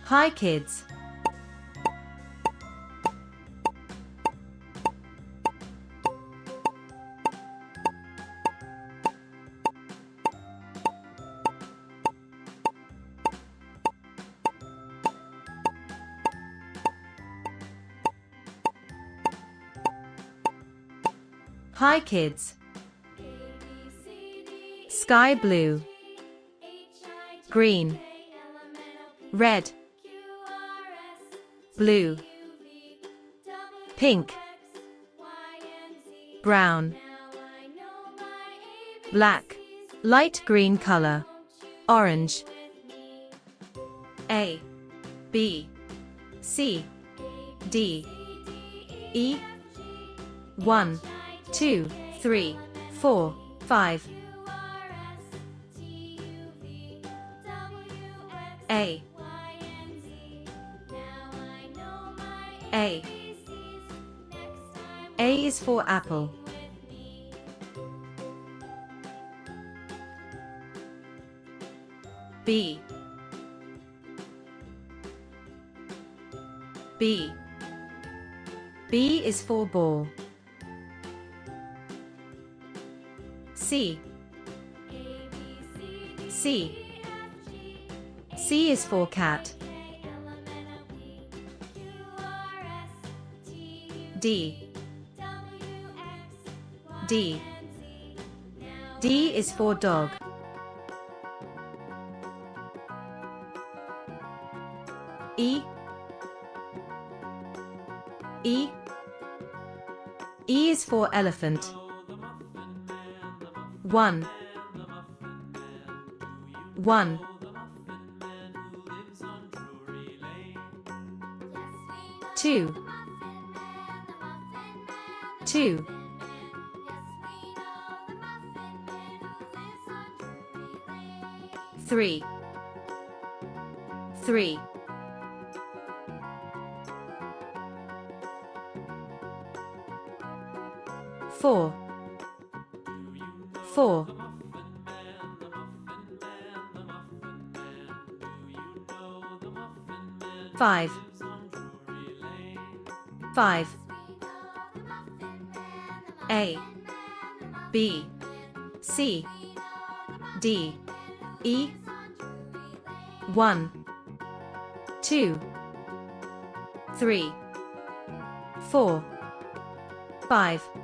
Hi kids. Hi kids. Sky blue, green, red, blue, pink, brown, black, light green color, orange. A, B, C, D, E, 1, 2, 3, 4, 5. A, A. A is for apple. B, B. B is for ball. C, C. C is for cat. D, D. D is for dog. E, E. E is for elephant. 1, 1. 2, 2. 3, 3. 4, 4. 5, 5. A, B, C, D, E. 1, 2, 3, 4, 5.